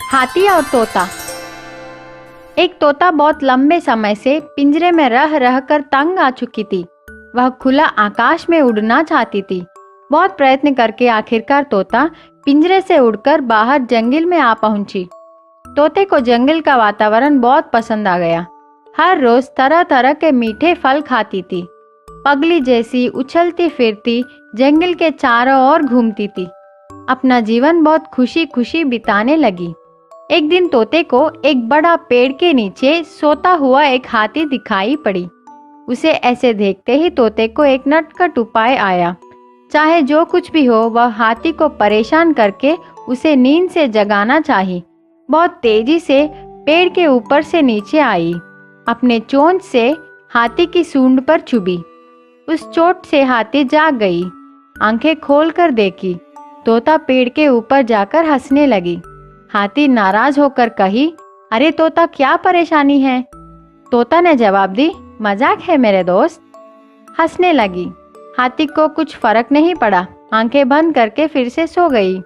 हाथी और तोता। एक तोता बहुत लंबे समय से पिंजरे में रह रह कर तंग आ चुकी थी। वह खुला आकाश में उड़ना चाहती थी। बहुत प्रयत्न करके आखिरकार तोता पिंजरे से उड़कर बाहर जंगल में आ पहुंची। तोते को जंगल का वातावरण बहुत पसंद आ गया। हर रोज तरह तरह के मीठे फल खाती थी। पगली जैसी उछलती फिरती जंगल के चारों ओर घूमती थी। अपना जीवन बहुत खुशी खुशी बिताने लगी। एक दिन तोते को एक बड़ा पेड़ के नीचे सोता हुआ एक हाथी दिखाई पड़ी। उसे ऐसे देखते ही तोते को एक नटखट उपाय आया। चाहे जो कुछ भी हो, वह हाथी को परेशान करके उसे नींद से जगाना चाहिए। बहुत तेजी से पेड़ के ऊपर से नीचे आई। अपने चोंच से हाथी की सूंड पर चुभी। उस चोट से हाथी जाग गई। आंखें खोलकर देखी। तोता पेड़ के ऊपर जाकर हंसने लगी। हाथी नाराज होकर कही, अरे तोता, क्या परेशानी है? तोता ने जवाब दी, मजाक है मेरे दोस्त। हंसने लगी। हाथी को कुछ फर्क नहीं पड़ा। आंखें बंद करके फिर से सो गई।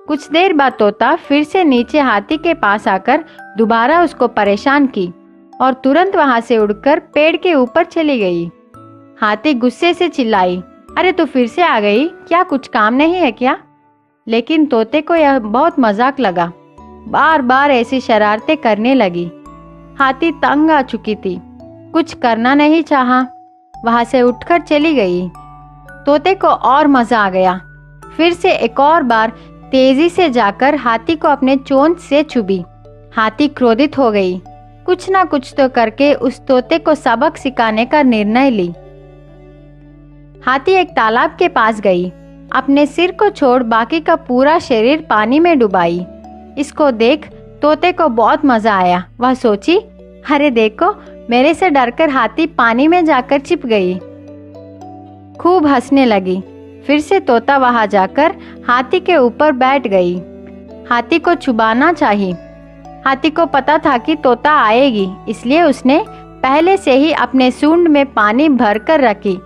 कुछ देर बाद तोता फिर से नीचे हाथी के पास आकर दोबारा उसको परेशान की और तुरंत वहां से उड़कर पेड़ के ऊपर चली गई। हाथी गुस्से से चिल्लाई, अरे तू फिर से आ गई? क्या कुछ काम नहीं है क्या? लेकिन तोते को यह बहुत मजाक लगा। बार बार ऐसी शरारतें करने लगी। हाथी तंग आ चुकी थी। कुछ करना नहीं चाहा। वहां से उठकर चली गई। तोते को और मजा आ गया। फिर से एक और बार तेजी से जाकर हाथी को अपने चोंच से चुभी। हाथी क्रोधित हो गई। कुछ ना कुछ तो करके उस तोते को सबक सिखाने का निर्णय ली। हाथी एक तालाब के पास गई। अपने सिर को छोड़ बाकी का पूरा शरीर पानी में डुबाई। इसको देख तोते को बहुत मजा आया। वह सोची, अरे देखो, मेरे से डरकर हाथी पानी में जाकर छिप गई। खूब हंसने लगी। फिर से तोता वहां जाकर हाथी के ऊपर बैठ गई। हाथी को चुबाना चाहिए। हाथी को पता था कि तोता आएगी, इसलिए उसने पहले से ही अपने सूंड में पानी भरकर रखी।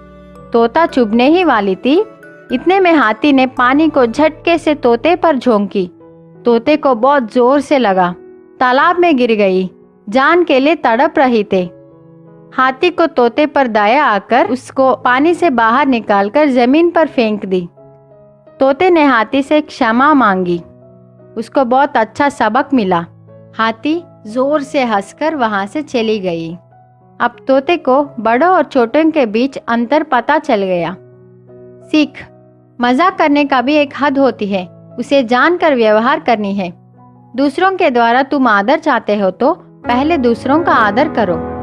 तोता चुभने ही वाली थी। इतने में हाथी ने पानी को झटके से तोते पर झोंकी। तोते को बहुत जोर से लगा। तालाब में गिर गई। जान के लिए तड़प रही थे। हाथी को तोते पर दया आकर उसको पानी से बाहर निकालकर जमीन पर फेंक दी। तोते ने हाथी से क्षमा मांगी। उसको बहुत अच्छा सबक मिला। हाथी जोर से हंसकर वहां से चली गई। अब तोते को बड़ों और छोटों के बीच अंतर पता चल गया। सीख, मजाक करने का भी एक हद होती है। उसे जानकर व्यवहार करनी है। दूसरों के द्वारा तुम आदर चाहते हो तो पहले दूसरों का आदर करो।